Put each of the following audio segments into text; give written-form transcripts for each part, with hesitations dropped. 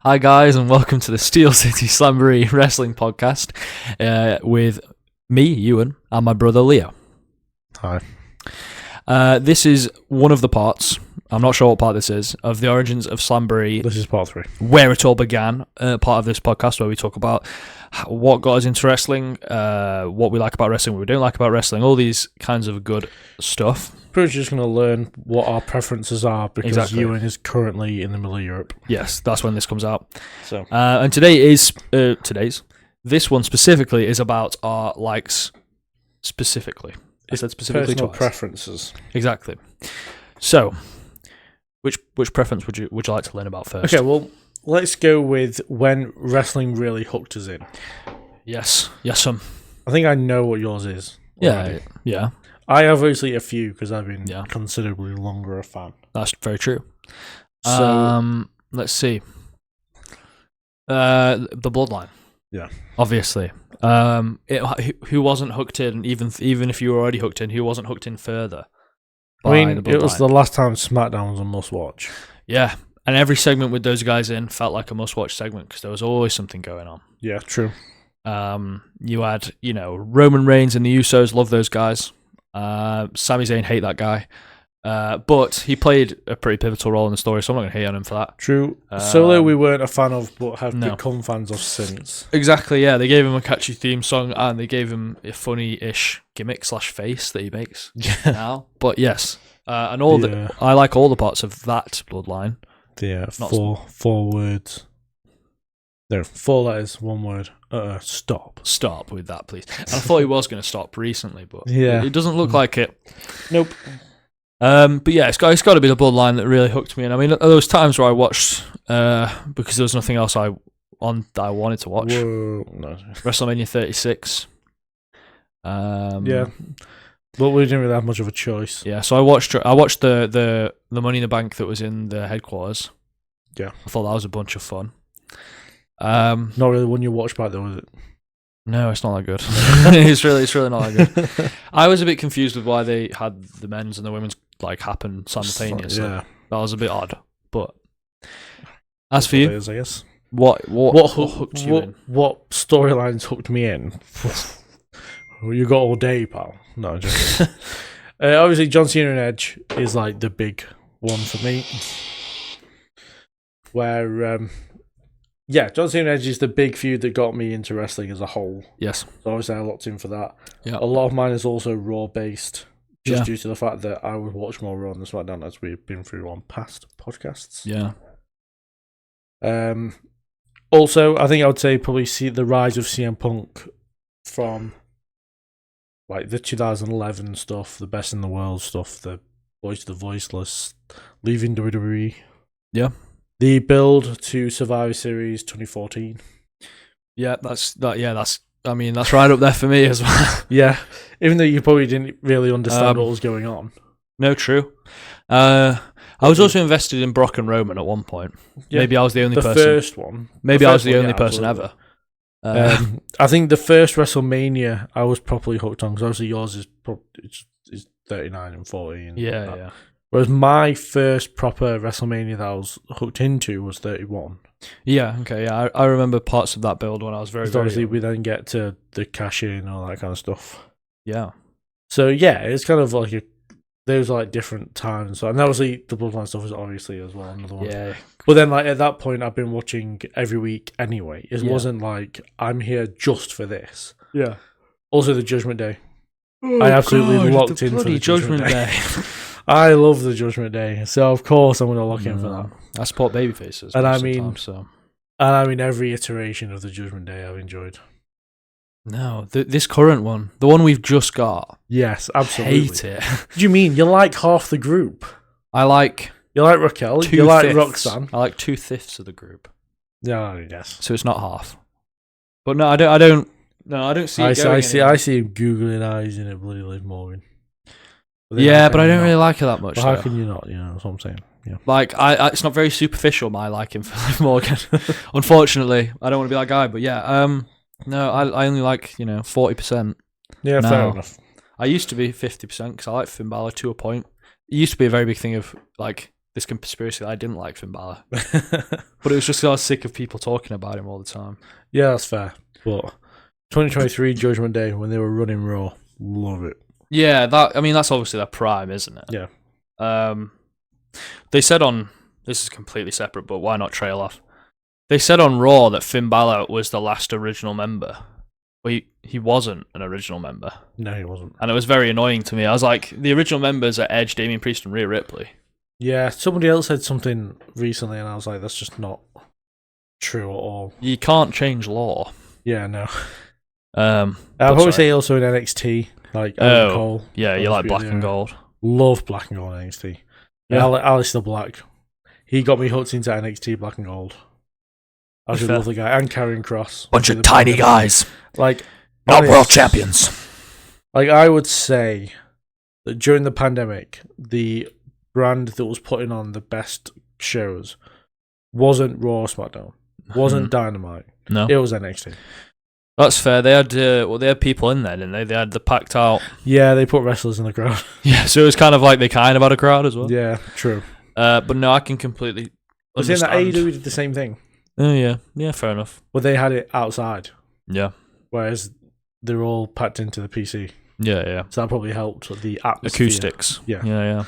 Hi guys, and welcome to the Steel City Slamboree Wrestling Podcast with me, Ewan, and my brother Leo. Hi. This is one of the parts, I'm not sure what part this is, of the Origins of Slambroee. This is part 3. Where it all began, part of this podcast where we talk about what got us into wrestling, what we like about wrestling, what we don't like about wrestling, all these kinds of good stuff. Pretty much just going to learn what our preferences are because Exactly. Ewan is currently in the middle of Europe. Yes, that's when this comes out. So, And this one specifically is about our likes specifically. I said specifically personal twice. preferences. Exactly. So, which preference would you like to learn about first? Okay, well, let's go with when wrestling really hooked us in. Yes. I think I know what yours is. already. Yeah. I have obviously a few because I've been Yeah. considerably longer a fan. That's very true. So, Let's see. The Bloodline. Yeah. Obviously. Who wasn't hooked in? Even if you were already hooked in, who wasn't hooked in further? I mean, by the it was Bloodline? the last time SmackDown was a must-watch. Yeah, and every segment with those guys in felt like a must-watch segment because there was always something going on. Yeah, true. You had, Roman Reigns and the Usos, love those guys. Sami Zayn, hate that guy. But he played a pretty pivotal role in the story, so I'm not going to hate on him for that. True. Solo we weren't a fan of, but have no. become fans of since. Exactly, yeah. They gave him a catchy theme song, and they gave him a funny-ish gimmick / face that he makes now. But yes, I like all the parts of that Bloodline. Yeah, four words. No, 4 letters, 1 word. Stop. Stop with that, please. And I thought he was going to stop recently, but Yeah. it doesn't look like it. Nope. But yeah, it's got to be the Bloodline that really hooked me in. I mean, there was times where I watched because there was nothing else that I wanted to watch. Whoa, no. WrestleMania 36. Yeah. But we didn't really have much of a choice. Yeah, so I watched the Money in the Bank that was in the headquarters. Yeah. I thought that was a bunch of fun. Not really one you watched back though, was it? No, it's not that good. it's really not that good. I was a bit confused with why they had the men's and the women's happen simultaneously. Yeah. That was a bit odd. But as for you, It is, I guess. what hooked you in? What storylines hooked me in? Well, you got all day, pal. No, just obviously John Cena and Edge is the big one for me. Where John Cena and Edge is the big feud that got me into wrestling as a whole. Yes. So obviously I locked in for that. Yeah. A lot of mine is also Raw based, just Yeah. due to the fact that I would watch more Raw than SmackDown as we've been through on past podcasts. Yeah. Also, I think I would say probably see the rise of CM Punk from the 2011 stuff, the Best in the World stuff, the Voice of the Voiceless, leaving WWE. Yeah. The build to Survivor Series 2014. Yeah, that's right up there for me as well. Yeah, even though you probably didn't really understand what was going on. No, true. I was also invested in Brock and Roman at one point. Yeah. Maybe I was the only person. The first one. Maybe I was the one, only person absolutely. ever. I think the first WrestleMania I was properly hooked on because obviously yours is 39 and 40. And Yeah, that. yeah. Whereas my first proper WrestleMania that I was hooked into was 31. Yeah, okay, yeah. I remember parts of that build when I was very, very Obviously, young. we then get to the cash in and all that kind of stuff. Yeah. So yeah, it's kind of those different times. So, and obviously the Bloodline stuff is obviously as well another one. Yeah. But then at that point, I've been watching every week anyway. It wasn't I'm here just for this. Yeah. Also, the Judgment Day. I absolutely locked in for the Judgment Day. I love the Judgment Day, so of course I'm going to lock in for that. I support babyfaces. And I most of the mean- time, so. And I mean, every iteration of the Judgment Day I've enjoyed. No, this current one, the one we've just got. Yes, absolutely. Hate it. What do you mean? You like half the group? I like You like Raquel? 2/5. You like Roxanne? I like 2/5 of the group, Yeah, yes. so it's not half. But no, I don't. No, I don't see. I it see. I see him googling eyes in a bloody Liv Morgan. Yeah, but I don't really like her that much. But how though. can you not? That's what I'm saying. Yeah. It's not very superficial. My liking for Liv Morgan. Unfortunately, I don't want to be that guy. But yeah, no, I only like 40%. Yeah, No. fair enough. I used to be 50% because I like Finn Balor to a point. It used to be a very big thing of this conspiracy that I didn't like Finn Balor, but it was just 'cause I was sick of people talking about him all the time. Yeah, that's fair. But 2023 Judgment Day when they were running Raw, love it. Yeah, that's obviously their prime, isn't it? Yeah. They said on, this is completely separate, but why not trail off? They said on Raw that Finn Balor was the last original member. Well, he wasn't an original member. No, he wasn't. And it was very annoying to me. I was like, the original members are Edge, Damian Priest, and Rhea Ripley. Yeah, somebody else said something recently, and I was like, that's just not true at all. You can't change law. Yeah, no. I'd probably say also in NXT, like Adam Cole. Yeah, you like Black and Gold. Love Black and Gold NXT. Yeah, Aleister Black. He got me hooked into NXT Black and Gold. I just love the guy. And Karrion Kross. Bunch of tiny guys. Like, not world champions. Like, I would say that during the pandemic, the brand that was putting on the best shows wasn't Raw or SmackDown. Wasn't Dynamite. No. It was NXT. That's fair. They had they had people in there, didn't they? They had the packed out. Yeah, they put wrestlers in the crowd. Yeah, so it was kind of like they kind of had a crowd as well. Yeah, true. But no, I can completely understand. I was saying that AEW did the same thing. Oh yeah, yeah, fair enough. But they had it outside. Yeah. Whereas they're all packed into the PC. Yeah, yeah. So that probably helped the atmosphere. Acoustics. Yeah. Yeah,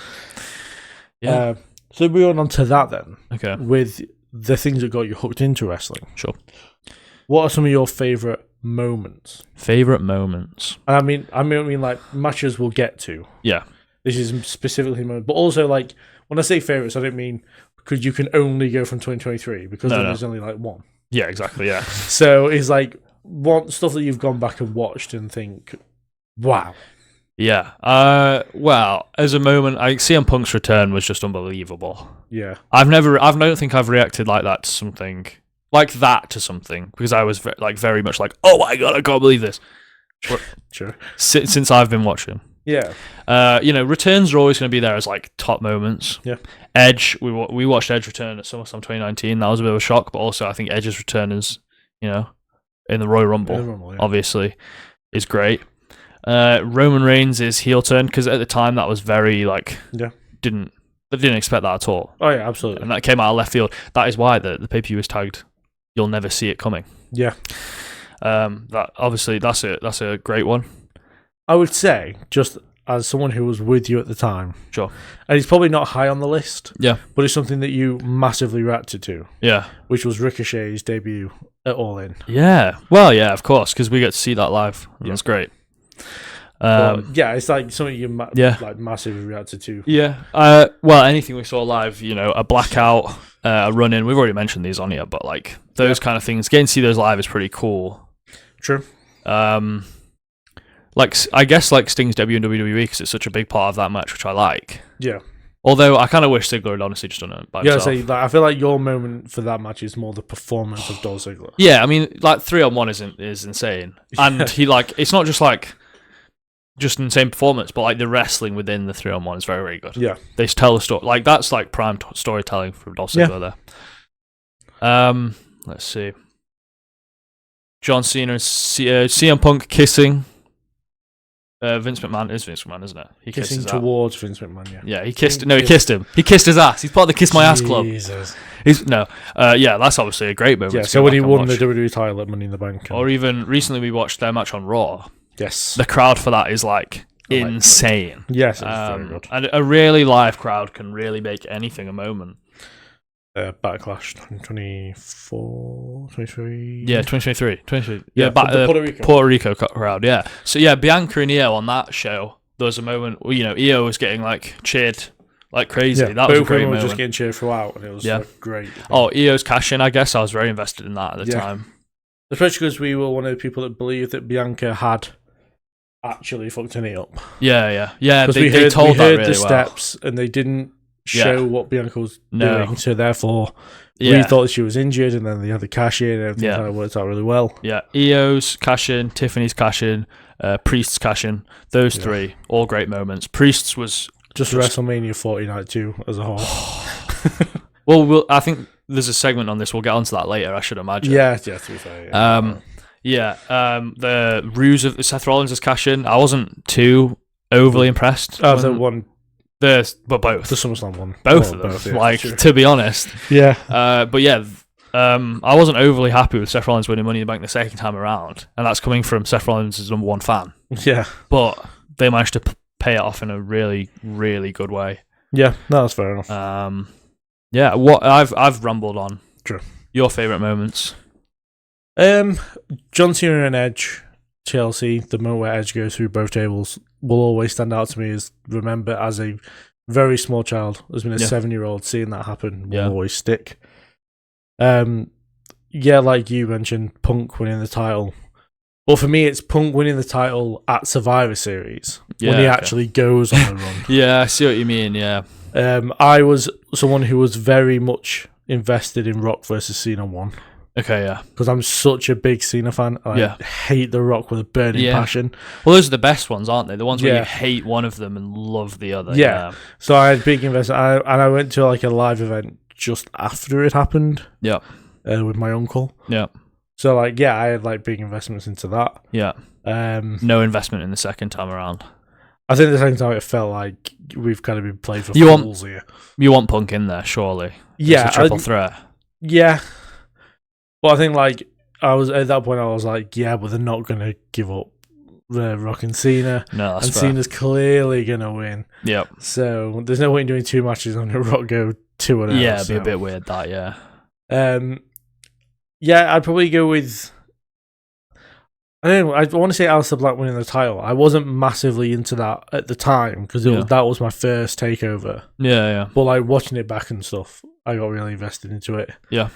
yeah. So moving on to that then. Okay. With the things that got you hooked into wrestling. Sure. What are some of your favourite moments? Favourite moments? And I mean like matches we'll get to. Yeah. This is specifically moments. But also like when I say favourites, I don't mean because you can only go from 2023 because there's only like one. Yeah, exactly, yeah. So it's like stuff that you've gone back and watched and think, wow. Yeah. Well, as a moment, CM Punk's return was just unbelievable. Yeah. I don't think I've reacted like that to something because I was very much like, oh my god, I can't believe this. Sure. Since I've been watching. Yeah. Returns are always going to be there as like top moments. Yeah. Edge, we watched Edge return at SummerSlam 2019. That was a bit of a shock, but also I think Edge's return is, in the Royal Rumble, obviously, is great. Roman Reigns' heel turn, because at the time that was very didn't expect that at all. Oh yeah, absolutely. And that came out of left field. That is why the pay-per-view was tagged "You'll Never See It Coming." Yeah. That obviously that's a great one. I would say, just as someone who was with you at the time, Sure. and it's probably not high on the list. Yeah. But it's something that you massively reacted to. Yeah. Which was Ricochet's debut at All In. Yeah. Well, yeah, of course, because we get to see that live. And That's great. It's like something you massively reacted to. Yeah. Well, anything we saw live, a blackout, a run in. We've already mentioned these on here, but like those kind of things, getting to see those live is pretty cool. True. I guess Sting's debut in WWE because it's such a big part of that match, which I like. Yeah. Although I kind of wish Ziggler had honestly just done it by himself. I feel like your moment for that match is more the performance of Dolph Ziggler. Yeah, I mean, 3-on-1 is insane, and he it's not just insane performance, but the wrestling within the 3-on-1 is very, very good. Yeah, they tell the story that's prime storytelling from Dolph Ziggler there. Let's see, John Cena and CM Punk kissing. Vince McMahon is Vince McMahon, isn't it? He kissing towards Vince McMahon. Yeah. Yeah, he kissed. No, he kissed him. He kissed his ass. He's part of the Kiss My Ass Club. Jesus. That's obviously a great moment. Yeah. So when he won the WWE title at Money in the Bank, or even recently we watched their match on Raw. Yes. The crowd for that is insane. Yes, it's very good. And a really live crowd can really make anything a moment. Backlash 2024, 23. Yeah, 2023. Yeah, Puerto Rico crowd. Yeah. So yeah, Bianca and Io on that show. There was a moment where Io was getting cheered like crazy. That was a great moment. Just getting cheered throughout, and it was great. Oh, Io's cash in. I guess I was very invested in that at the time. Especially because we were one of the people that believed that Bianca had actually fucked her knee up. Yeah. They heard really the steps, and they didn't show what Bianca was doing, so therefore we thought she was injured, and then they had the cash in, and everything kind of worked out really well. Yeah, Io's cash in, Tiffany's cash in, Priest's cash in, those three, all great moments. Priest's was just WrestleMania 40 night 2 as a whole. Well, I think there's a segment on this. We'll get onto that later, I should imagine. Yeah, to be fair. The ruse of Seth Rollins' cash in, I wasn't too overly impressed. The one But both. The SummerSlam one. Both of them. Both, yeah, like, to be honest. Yeah. But yeah, I wasn't overly happy with Seth Rollins winning Money in the Bank the second time around, and that's coming from Seth Rollins' #1 fan. Yeah. But they managed to pay it off in a really, really good way. Yeah, no, that's fair enough. Yeah, what I've rambled on. True. Your favourite moments? John Cena and Edge, TLC, the moment where Edge goes through both tables will always stand out to me as remember as a very small child, as been a 7-year-old, seeing that happen will always stick. Yeah, like you mentioned, Punk winning the title. Well, for me, it's Punk winning the title at Survivor Series when he actually goes on the run. Yeah, I see what you mean, yeah. I was someone who was very much invested in Rock versus Cena 1. Okay, yeah. Because I'm such a big Cena fan. I hate The Rock with a burning passion. Well, those are the best ones, aren't they? The ones where you hate one of them and love the other. Yeah. So I had big investment. And I went to like a live event just after it happened. Yeah. With my uncle. Yeah. So like, yeah, I had like big investments into that. Yeah. No investment in the second time around. I think the second time it felt like we've kind of been played for fools here. You want Punk in there, surely. Yeah. It's a triple threat. Yeah. But I think like I was at that point I was like, yeah, but they're not gonna give up Rock and Cena. No, that's and fair. Cena's clearly gonna win. Yep. So there's no point in doing 2 matches on the Rock go 2-0. Yeah, it'd be a bit weird that, yeah. Yeah, I'd probably go with I don't know, I want to say Aleister Black winning the title. I wasn't massively into that at the time because that was my first takeover. Yeah, yeah. But like watching it back and stuff, I got really invested into it. Yeah.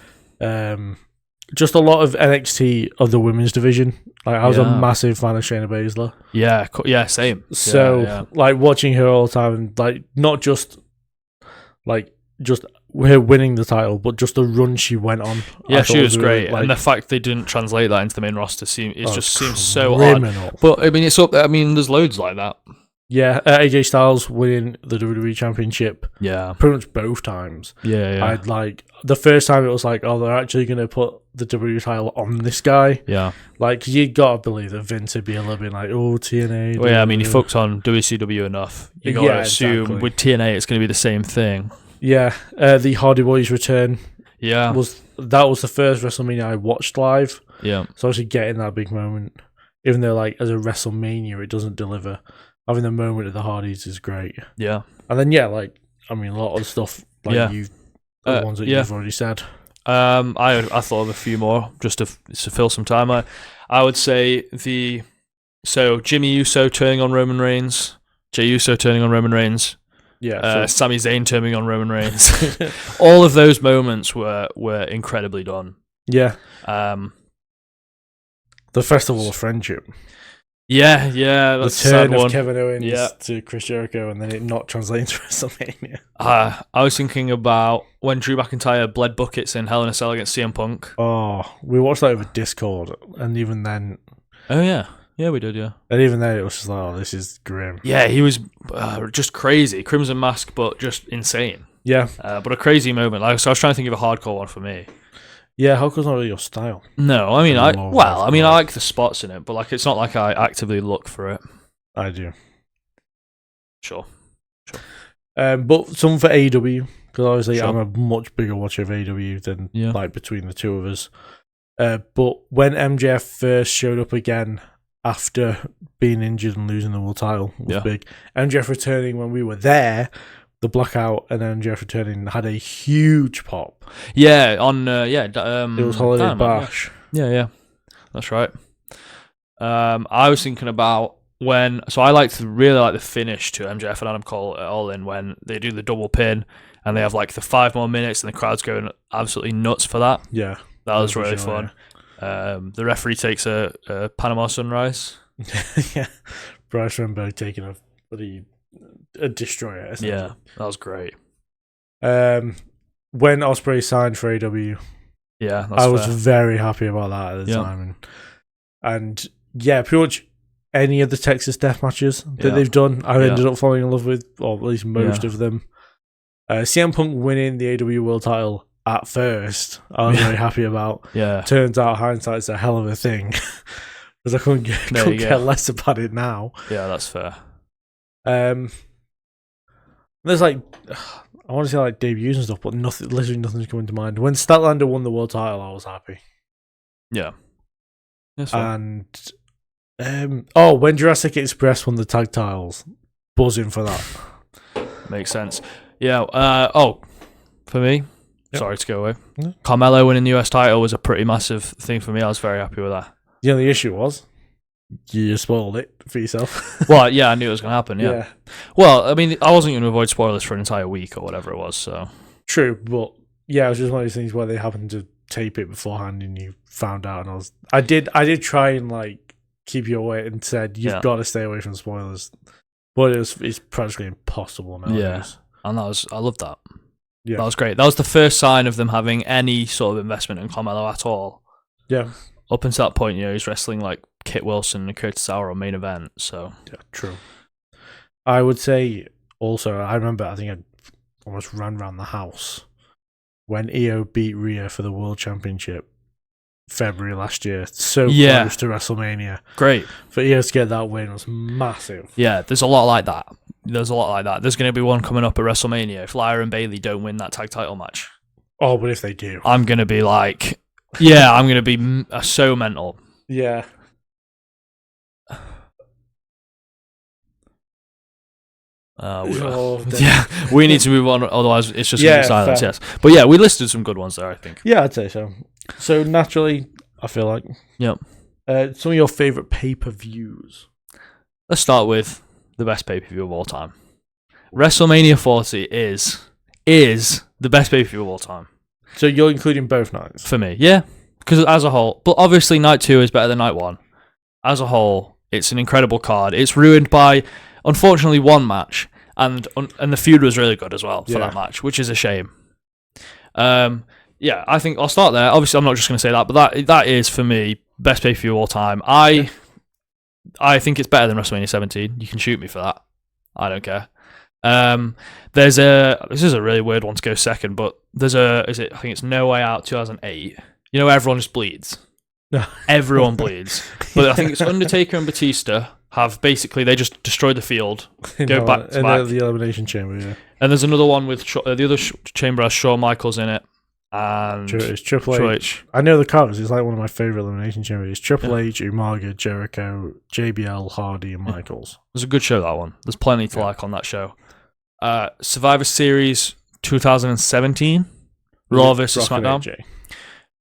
Just a lot of NXT of the women's division. Like I was a massive fan of Shayna Baszler. Yeah, same. So like watching her all the time, and like not just her winning the title, but just the run she went on. Yeah, she was great, and the fact they didn't translate that into the main roster seems so criminal. odd. But I mean, it's up there. I mean, there's loads like that. Yeah, AJ Styles winning the WWE Championship. Yeah, pretty much both times. Yeah. I'd like the first time it was like, oh, they're actually going to put the WWE title on this guy. Yeah, like you gotta believe that Vince would be a little bit like, oh, TNA. Well, yeah, I mean, he fucked on WCW enough. You gotta assume with TNA it's going to be the same thing. Yeah, the Hardy Boys return. Yeah, was the first WrestleMania I watched live. Yeah, so actually getting that big moment, even though like as a WrestleMania it doesn't deliver. Having the moment of the Hardys is great. Yeah. And then, a lot of the stuff, like the ones that you've already said. I thought of a few more, just to fill some time. I would say Jimmy Uso turning on Roman Reigns, Jey Uso turning on Roman Reigns, Sami Zayn turning on Roman Reigns. All of those moments were incredibly done. Yeah. The Festival of Friendship. Yeah, that's the turn of one. Kevin Owens to Chris Jericho, and then it not translating to WrestleMania. I was thinking about when Drew McIntyre bled buckets in Hell in a Cell against CM Punk. Oh, we watched that over Discord, and even then... Oh, yeah. Yeah, we did, yeah. And even then, it was just like, oh, this is grim. Yeah, he was just crazy. Crimson Mask, but just insane. Yeah. But a crazy moment. So I was trying to think of a hardcore one for me. Yeah, hardcore's not really your style. No, I mean, I like the spots in it, but like it's not like I actively look for it. I do. Sure. But some for AEW, because obviously I'm a much bigger watcher of AEW than like between the two of us. But when MJF first showed up again after being injured and losing the world title was big. MJF returning when we were there. The Blackout and MJF returning had a huge pop. Yeah, on it was Holiday Bash. Yeah, that's right. I was thinking about so I really like the finish to MJF and Adam Cole at All In when they do the double pin and they have like the 5 more minutes and the crowd's going absolutely nuts for that. Yeah, that was really fun. Yeah. The referee takes a Panama Sunrise. Yeah, Bryce Rembo taking a destroyer. Yeah, that was great. When Ospreay signed for AEW, I was very happy about that at the time, and pretty much any of the Texas Death matches that they've done, I ended up falling in love with, or at least most of them. CM Punk winning the AEW World Title at first, I was very happy about. Yeah, turns out hindsight's a hell of a thing because I couldn't care less about it now. Yeah, that's fair. There's like, I want to say like debuts and stuff, but literally nothing's coming to mind. When Statlander won the world title, I was happy. Yeah. And when Jurassic Express won the tag titles, buzzing for that. Makes sense. Yeah. For me, sorry to go away. Yeah. Carmelo winning the US title was a pretty massive thing for me. I was very happy with that. The only issue was you spoiled it for yourself. Well, yeah, I knew it was going to happen. Yeah. Well, I mean, I wasn't going to avoid spoilers for an entire week or whatever it was. So true, but yeah, it was just one of those things where they happened to tape it beforehand and you found out, and I did try and like keep you away and said you've got to stay away from spoilers, but it's practically impossible now. Yeah, and I loved that. Yeah, that was great. That was the first sign of them having any sort of investment in Carmelo at all. Yeah, up until that point, he's wrestling like Kit Wilson and Curtis Sauer on main event. So yeah, true. I would say also, I remember I think I almost ran around the house when EO beat Rhea for the World Championship February last year. So close to WrestleMania. Great. For EO to get that win was massive. Yeah, there's a lot like that. There's going to be one coming up at WrestleMania if Lyra and Bayley don't win that tag title match. Oh, but if they do, I'm going to be like, I'm going to be so mental. Yeah. We need to move on, otherwise it's just going to be silence. Fair. Yes, but yeah, we listed some good ones there, I think. Yeah, I'd say so. So naturally, I feel like, yep. Some of your favorite pay-per-views. Let's start with the best pay-per-view of all time. WrestleMania 40 is the best pay-per-view of all time. So you're including both nights for me, yeah, because as a whole, but obviously night 2 is better than night 1. As a whole, it's an incredible card. It's ruined by, unfortunately, one match, and the feud was really good as well for that match, which is a shame. I think I'll start there. Obviously, I'm not just going to say that, but that is for me best pay per view of all time. I think it's better than WrestleMania 17. You can shoot me for that. I don't care. This is a really weird one to go second, but I think it's No Way Out 2008. You know, everyone just bleeds. Everyone bleeds. But I think it's Undertaker and Batista have basically, they just destroy the field, go back to back. The Elimination Chamber, yeah. And there's another one with the other chamber has Shawn Michaels in it. And it's Triple H. I know the covers. It's like one of my favorite Elimination Chambers. It's Triple H, Umaga, Jericho, JBL, Hardy, and Michaels. It was a good show, that one. There's plenty to like on that show. Survivor Series 2017, Raw vs. SmackDown.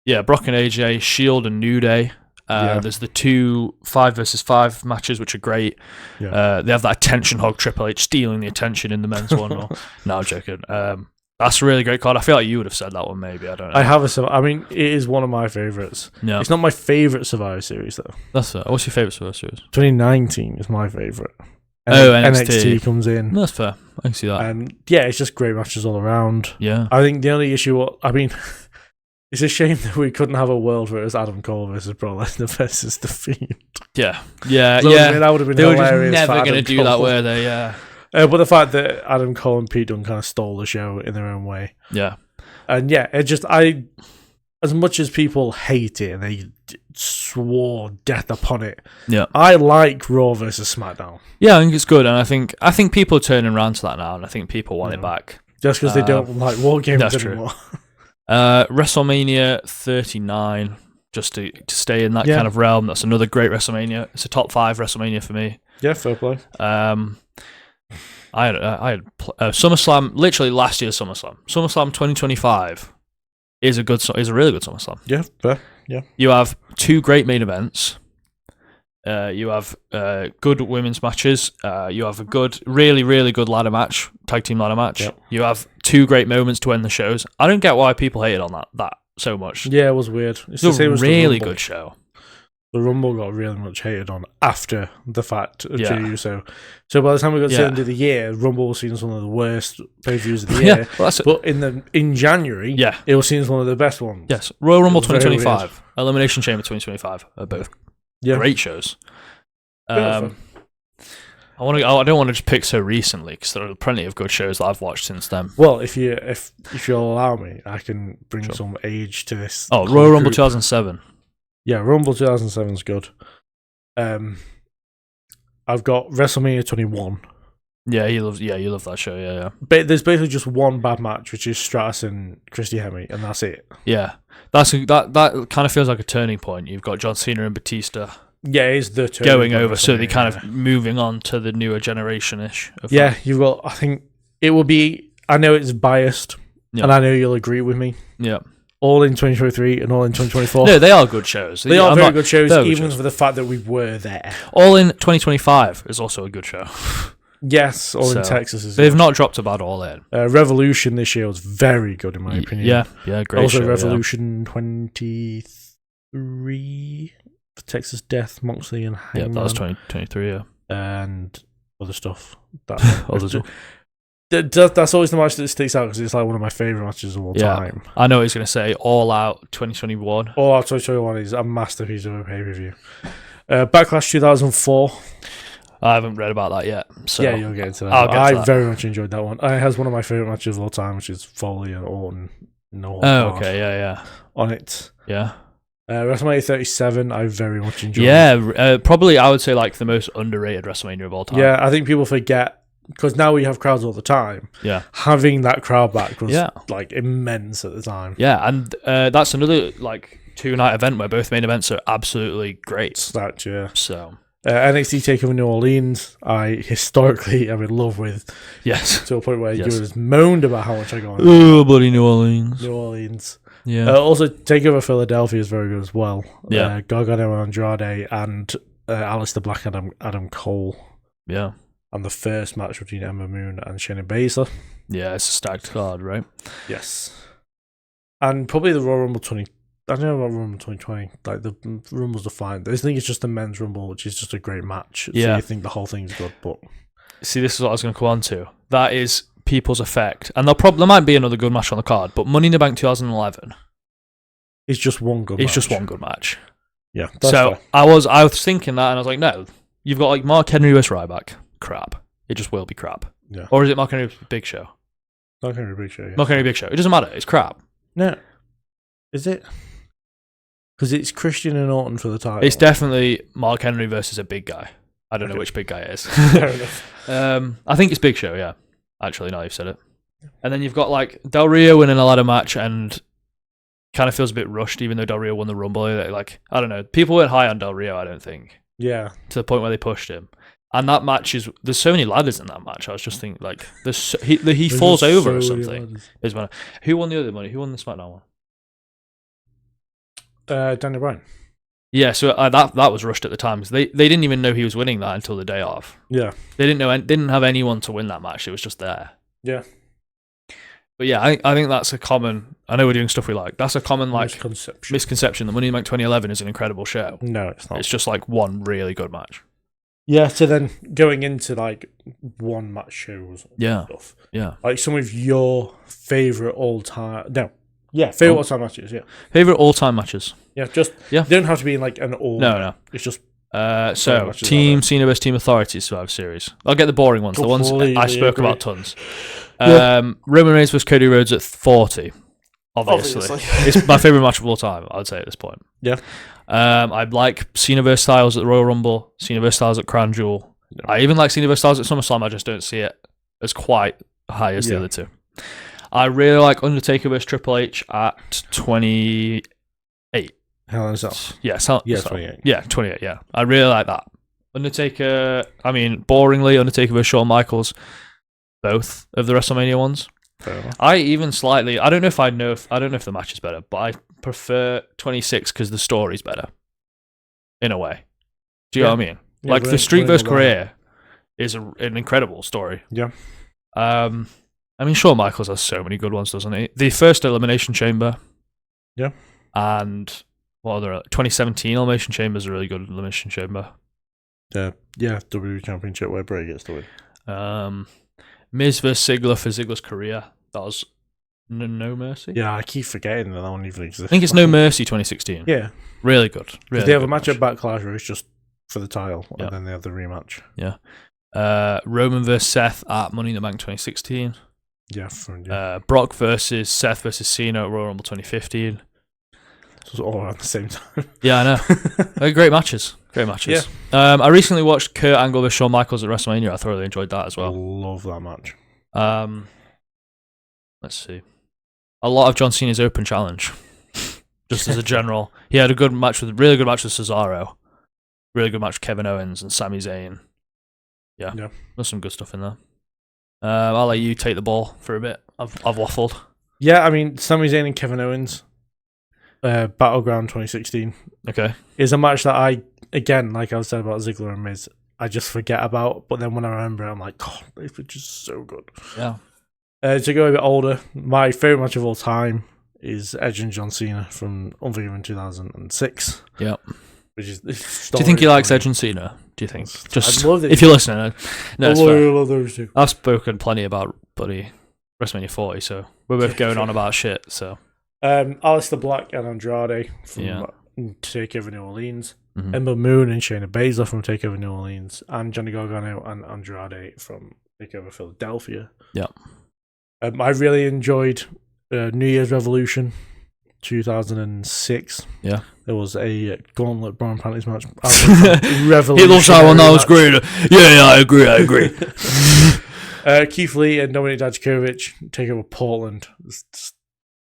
Yeah, Brock and AJ, Shield and New Day. There's the 2 5 vs. 5 matches, which are great. They have that attention hog, Triple H stealing the attention in the men's one. No, I'm joking. That's a really great card. I feel like you would have said that one, maybe. I don't know. I have it is one of my favourites. Yeah. It's not my favourite Survivor Series, though. That's fair. What's your favourite Survivor Series? 2019 is my favourite. NXT comes in. That's fair. I can see that. And it's just great matches all around. Yeah. I think the only issue, it's a shame that we couldn't have a world where it's Adam Cole versus Brock Lesnar versus The Fiend. Yeah. That would have been they hilarious. They were just never going to do that, were they? Yeah. But the fact that Adam Cole and Pete Dunne kind of stole the show in their own way. Yeah. And as much as people hate it and they swore death upon it, I like Raw versus SmackDown. Yeah, I think it's good, and I think people are turning around to that now, and I think people want it back. Just because they don't like war games anymore. WrestleMania 39, just to stay in that kind of realm. That's another great WrestleMania. It's a top 5 WrestleMania for me. Yeah, fair play. I had SummerSlam, literally last year's SummerSlam. SummerSlam 2025 is a really good SummerSlam. Yeah, fair. Yeah. You have 2 great main events. You have good women's matches. You have a good, really, really good ladder match, tag team ladder match. Yep. You have 2 great moments to end the shows. I don't get why people hated on that so much. Yeah, it was weird. It's a really good show. The Rumble got really much hated on after the fact of Jey Uso. So by the time we got to the end of the year, Rumble was seen as one of the worst pay-per-views of the year. But in January, it was seen as one of the best ones. Yes, Royal Rumble 2025, Elimination Chamber 2025 are both great shows. I don't want to just pick so recently because there are plenty of good shows that I've watched since then. Well, if you'll allow me, I can bring some age to this. Oh, Royal Rumble 2007. Yeah, Rumble 2007 is good. I've got WrestleMania 21. Yeah, you love that show. Yeah. But there's basically just one bad match, which is Stratus and Christy Hemme, and that's it. Yeah, that kind of feels like a turning point. You've got John Cena and Batista. Yeah, it is the turning going point over, so they kind of moving on to the newer generation-ish. Yeah, you've got. I think it will be. I know it's biased, and I know you'll agree with me. Yeah. All in 2023 and all in 2024. No, they are good shows. They are very good shows, even for the fact that we were there. All in 2025 is also a good show. Yes, All in Texas is. They've not dropped a bad All In. Revolution this year was very good in my opinion. Yeah, great. Also, show, Revolution 23, Texas Death, Moxley and Hangman. Yeah, that was 2023. Yeah, and other stuff. That's always the match that sticks out because it's like one of my favorite matches of all time. I know he's going to say All Out 2021. All Out 2021 is a masterpiece of a pay-per-view. Backlash 2004. I haven't read about that yet. So yeah, you'll get into that. I very much enjoyed that one. It has one of my favorite matches of all time, which is Foley and Orton. Okay, yeah. On it. Yeah. WrestleMania 37, I very much enjoyed. Yeah, probably I would say like the most underrated WrestleMania of all time. Yeah, I think people forget. Because now we have crowds all the time. Yeah. Having that crowd back was like immense at the time. Yeah, and that's another like 2-night event where both main events are absolutely great. That, yeah. So NXT TakeOver New Orleans, I historically am in love with. Yes. To a point where you just moaned about how much I go on. Oh, buddy, New Orleans. Yeah. Also, TakeOver Philadelphia is very good as well. Yeah. Gargano Andrade and Aleister Black and Adam Cole. Yeah. And the first match between Ember Moon and Shayna Baszler. Yeah, it's a stacked card, right? Yes. And probably the Royal Rumble 20. I don't know about Rumble 2020. Like, the Rumble's defined. I think it's just the men's Rumble, which is just a great match. Yeah. So you think the whole thing's good, but... See, this is what I was going to go on to. That is people's effect. And there might be another good match on the card, but Money in the Bank 2011... It's just one good match. It's just one good match. Yeah, so fair. I was thinking that, and I was like, no. You've got, like, Mark Henry vs. Ryback. Crap. It just will be crap. Yeah. Or is it Mark Henry Big Show? Mark Henry Big Show, yeah. Mark Henry Big Show. It doesn't matter. It's crap. No. Is it? Because it's Christian and Orton for the title. It's definitely Mark Henry versus a big guy. I don't know which big guy it is. Fair enough. I think it's Big Show, yeah. Actually, now you've said it. And then you've got, like, Del Rio winning a ladder match and kind of feels a bit rushed, even though Del Rio won the Rumble. Like, I don't know. People weren't high on Del Rio, I don't think. Yeah. To the point where they pushed him. And that match there's so many ladders in that match. I was just thinking, like, he falls over or something. Who won the other money? Who won the SmackDown one? Daniel Bryan. Yeah, so that was rushed at the time. They didn't even know he was winning that until the day of. Yeah. They didn't have anyone to win that match. It was just there. Yeah. But yeah, I think that's a common... I know we're doing stuff we like. That's a common, like, misconception that Money in the Bank 2011 is an incredible show. No, it's not. It's just, like, one really good match. Yeah, so then going into like one match shows and stuff. Yeah. Like some of your favourite all-time... No. Yeah, favourite all-time matches, yeah. Favourite all-time matches. Yeah, they don't have to be in like an all... No. It's just... So, Team Cena vs. Team Authority Survivor Series. I'll get the boring ones. The ones I spoke about tons. Roman Reigns vs. Cody Rhodes at 40. Obviously. It's my favourite match of all time, I'd say at this point. Yeah. I'd like Cena vs. Styles at the Royal Rumble, Cena vs. Styles at Crown Jewel. No. I even like Cena vs. Styles at SummerSlam, I just don't see it as quite high as the other two. I really like Undertaker vs. Triple H at 28. How long is that? Yeah, 28. Yeah, 28, yeah. I really like that. Undertaker, boringly, Undertaker vs. Shawn Michaels, both of the WrestleMania ones. I even slightly, I don't know if the match is better, but I prefer 26 because the story's better. In a way. Do you know what I mean? Yeah, like the Street vs. Career is an incredible story. Yeah. Shawn Michaels has so many good ones, doesn't he? The first Elimination Chamber. Yeah. And what other 2017 Elimination Chamber is a really good Elimination Chamber. Yeah, WWE Championship where Bray gets the win. Miz vs. Ziggler for Ziggler's career. That was No Mercy. Yeah, I keep forgetting that one even exists. I think it's No Mercy 2016. Yeah. Really good. Really they have a match at Backlash where it's just for the title, and then they have the rematch. Yeah. Roman vs. Seth at Money in the Bank 2016. Yeah. Brock versus Seth versus Cena at Royal Rumble 2015. was all around the same time. Yeah, I know. They're great matches. Great matches. Yeah. I recently watched Kurt Angle vs Shawn Michaels at WrestleMania. I thoroughly enjoyed that as well. Love that match. Let's see. A lot of John Cena's Open Challenge. Just as a general. He had a really good match with Cesaro. Really good match with Kevin Owens and Sami Zayn. Yeah. There's some good stuff in there. I'll let you take the ball for a bit. I've waffled. Yeah, I mean, Sami Zayn and Kevin Owens, Battleground 2016. Okay. Is a match that I, again, like I was saying about Ziggler and Miz, I just forget about. But then when I remember it, I'm like, God, this was just so good. Yeah. To go a bit older, my favourite match of all time is Edge and John Cena from Unforgiven 2006. Yeah. Which is Do you think he likes Edge and Cena? Do you think? Just if you're listening, no, I love those two. I've spoken plenty about WrestleMania 40, so we're both going on about shit. So, Aleister Black and Andrade from Takeover New Orleans, Ember Moon and Shayna Baszler from Takeover New Orleans, and Johnny Gargano and Andrade from Takeover Philadelphia. Yeah. I really enjoyed New Year's Revolution 2006. Yeah. There was a Gauntlet Bra and Panties match. He loves that one. That was great. Yeah, I agree. Keith Lee and Dominik Dijakovic take over Portland. It's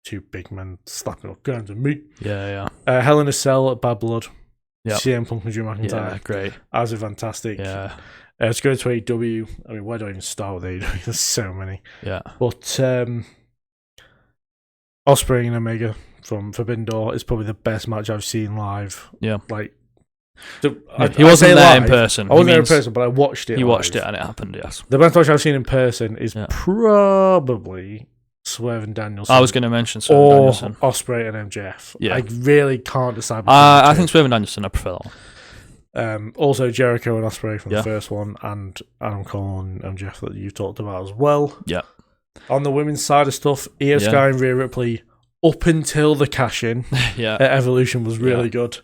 two big men slapping up guns and meat. Yeah. Hell in a Cell at Bad Blood. Yeah. CM Punk and Drew McIntyre. Yeah, great. Absolutely fantastic. Yeah. Let's go to AEW. I mean, where do I even start with AEW? There's so many. Yeah. But Ospreay and Omega from Forbidden Door is probably the best match I've seen live. Yeah. Like, he wasn't there in person. I wasn't there in person, but I watched it. You watched it and it happened, yes. The best match I've seen in person is probably Swerve and Danielson. I was going to mention Swerve and Danielson. Ospreay and MJF. Yeah. I really can't decide. I think Swerve and Danielson, I prefer that one. Also Jericho and Ospreay from the first one, and Adam Cole and MJF that you talked about as well. Yeah. On the women's side of stuff, Io Sky and Rhea Ripley, up until the cash-in at Evolution, was really good.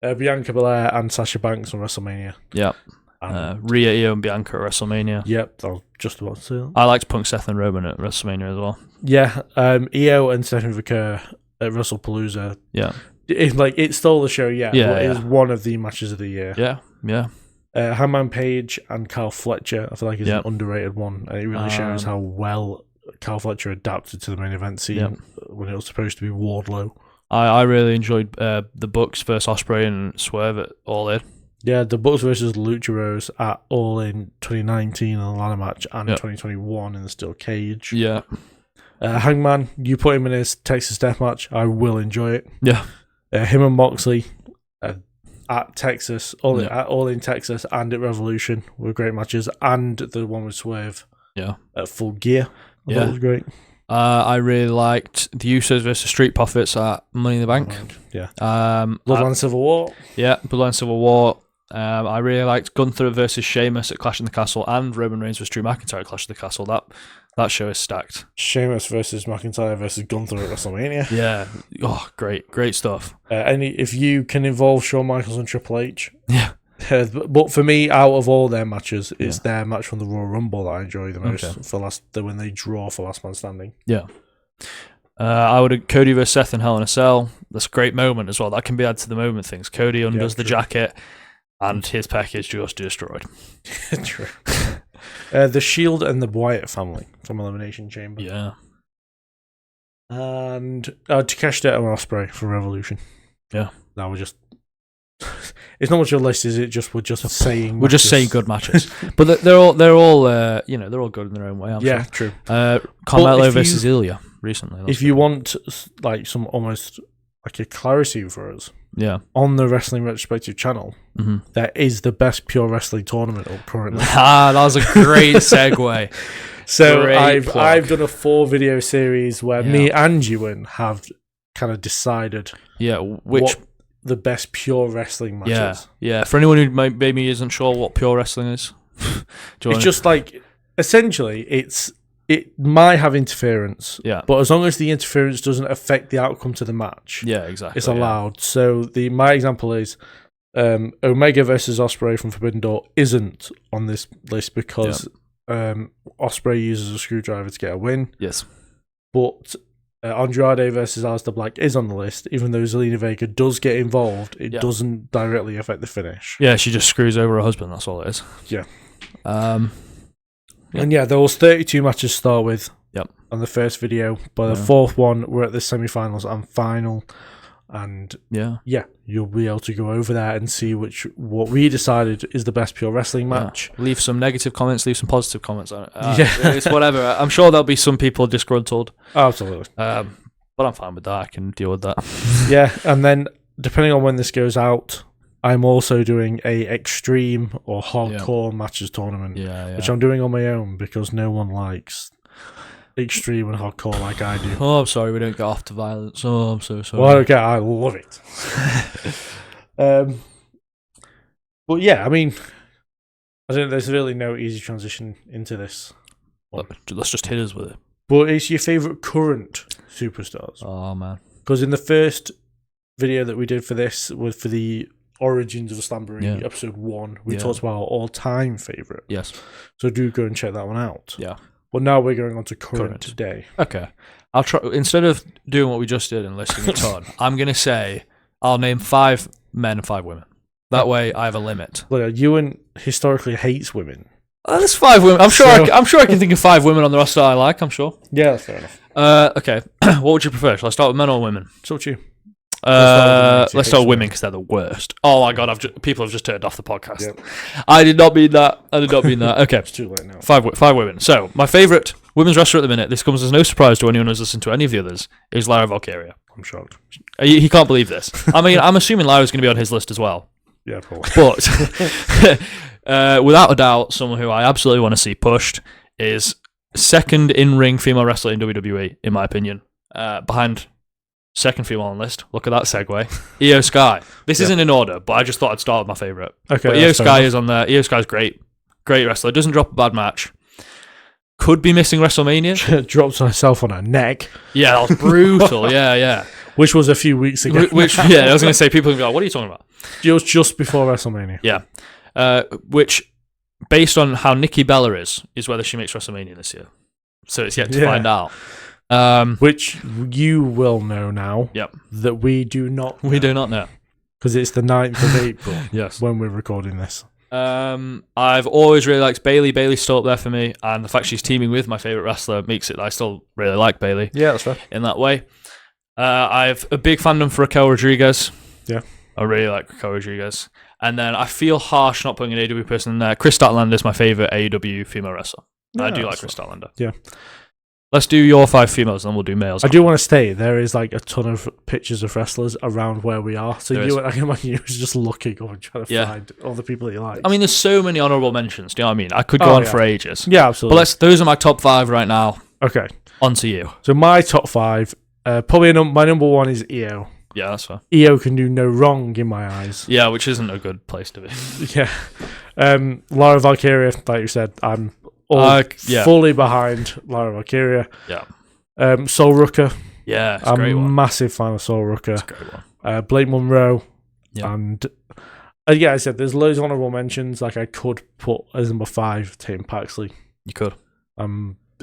Bianca Belair and Sasha Banks on WrestleMania. Yeah. Rhea, Io, and Bianca at WrestleMania. Yep, I was just about to say that. I liked Punk, Seth, and Roman at WrestleMania as well. Yeah, Io and Stephanie Vaquer at WrestlePalooza. Yeah. It stole the show, but it was one of the matches of the year. Yeah. Hangman Page and Kyle Fletcher, I feel like is an underrated one, and it really shows how well Kyle Fletcher adapted to the main event scene when it was supposed to be Wardlow. I really enjoyed the Bucks versus Ospreay and Swerve at All In. Yeah, the Bucks versus Lucha Bros at All In 2019 in the ladder match and 2021 in the steel cage. Yeah. Hangman, you put him in his Texas Death Match, I will enjoy it. Yeah. Him and Moxley at Texas, at All In Texas and at Revolution were great matches, and the one with Swerve at Full Gear. I thought it was great. I really liked the Usos versus Street Profits at Money in the Bank. Yeah. Bloodline Civil War. Yeah, Bloodline Civil War. I really liked Gunther versus Sheamus at Clash in the Castle and Roman Reigns versus Drew McIntyre at Clash in the Castle. That show is stacked. Sheamus versus McIntyre versus Gunther at WrestleMania. Yeah. Oh, great stuff. If you can involve Shawn Michaels and Triple H. Yeah. But for me, out of all their matches, it's their match from the Royal Rumble that I enjoy the most when they draw for Last Man Standing. Yeah. I would Cody versus Seth in Hell in a Cell. That's a great moment as well. That can be added to the moment things. Cody undoes the jacket and his package just destroyed. True. The Shield and the Wyatt family from Elimination Chamber. Yeah. And Takeshita and Ospreay from Revolution. Yeah. That was just... It's not much of a list, is it? We're just saying. We're just saying good matches, but they're all they're all good in their own way. True. Carmelo versus Ilya recently. If you want like some almost like a clarity for us, on the Wrestling Retrospective channel, there is the best pure wrestling tournament up currently. That was a great segue. So I've done a 4-video series where me and Ewan have kind of decided which. The best pure wrestling matches. Yeah. For anyone who maybe isn't sure what pure wrestling is, it's just like essentially it might have interference. Yeah. But as long as the interference doesn't affect the outcome to the match, exactly, it's allowed. So my example is Omega versus Ospreay from Forbidden Door isn't on this list because Ospreay uses a screwdriver to get a win. Yes. But Andrade versus Aleister Black is on the list, even though Zelina Vega does get involved. It Yeah. doesn't directly affect the finish. Yeah, she just screws over her husband. That's all it is. Yeah. Yeah. And yeah, there was 32 matches to start with. Yep. On the first video. By the fourth one, we're at the semi-finals and final. And yeah, you'll be able to go over there and see what we decided is the best pure wrestling match. Leave some negative comments, leave some positive comments on it. Yeah. It's whatever. I'm sure there'll be some people disgruntled. Absolutely. But I'm fine with that. I can deal with that. Yeah, and then depending on when this goes out, I'm also doing a extreme or hardcore matches tournament, which I'm doing on my own because no one likes extreme and hardcore like I do. Oh, I'm sorry we don't get off to violence. Oh, I'm so sorry. Well, okay, I love it. But yeah, I mean, I think there's really no easy transition into this. Let's just hit us with it. But it's your favourite current superstars. Oh, man. Because in the first video that we did for this was for the Origins of Slambroee, episode 1, we talked about our all-time favourite. Yes. So do go and check that one out. Yeah. But now we're going on to current today. Okay. I'll try, instead of doing what we just did and listing a ton, I'm going to say I'll name 5 men and 5 women. That way I have a limit. Look, Ewan historically hates women. There's 5 women. I'm sure I can think of 5 women on the roster I like, I'm sure. Yeah, that's fair enough. Okay. What would you prefer? Shall I start with men or women? It's up to you. Let's start with women because they're the worst. Oh my god, people have just turned off the podcast. Yep. I did not mean that. Okay. It's too late now. 5 women. So, my favourite women's wrestler at the minute, this comes as no surprise to anyone who's listened to any of the others, is Lyra Valkyria. I'm shocked. He can't believe this. I mean, I'm assuming Lyra's going to be on his list as well. Yeah, probably. But, without a doubt, someone who I absolutely want to see pushed is second in-ring female wrestler in WWE, in my opinion. Behind... second female on the list. Look at that segue. Io Sky. This isn't in order, but I just thought I'd start with my favourite. Okay. But Io Sky is on there. Io Sky's great. Great wrestler. Doesn't drop a bad match. Could be missing WrestleMania. Drops herself on her neck. Yeah, that was brutal. yeah. Which was a few weeks ago. I was going to say, people can go, what are you talking about? Just before WrestleMania. Yeah. Which, based on how Nikki Bella is whether she makes WrestleMania this year. So it's yet to find out. Which you will know now. Yep. That we do not know. We do not know. Because it's the 9th of April. Yes. When we're recording this. I've always really liked Bayley. Bayley's still up there for me. And the fact she's teaming with my favourite wrestler makes it I still really like Bayley. Yeah, that's fair. In that way. I have a big fandom for Raquel Rodriguez. Yeah. I really like Raquel Rodriguez. And then I feel harsh not putting an AEW person in there. Chris Statlander is my favourite AEW female wrestler. Yeah, I do like Chris Statlander. Yeah. Let's do your 5 females, and then we'll do males. I do want to state there is like a ton of pictures of wrestlers around where we are. So I can imagine you was just looking up and trying to find all the people that you like. I mean, there's so many honourable mentions. Do you know what I mean? I could go on for ages. Yeah, absolutely. But those are my top 5 right now. Okay. On to you. So my top 5, probably my number 1 is Io. Yeah, that's fair. Io can do no wrong in my eyes. Yeah, which isn't a good place to be. Yeah. Lyra Valkyria, like you said, I'm fully behind Lyra Valkyria. Yeah. Soul Rucker. Yeah, it's I'm a great one. a massive fan of Soul Rucker. It's a great one. Blake Monroe. Yeah. And I said, there's loads of honourable mentions. Like I could put as number 5, Tatum Paxley. You could.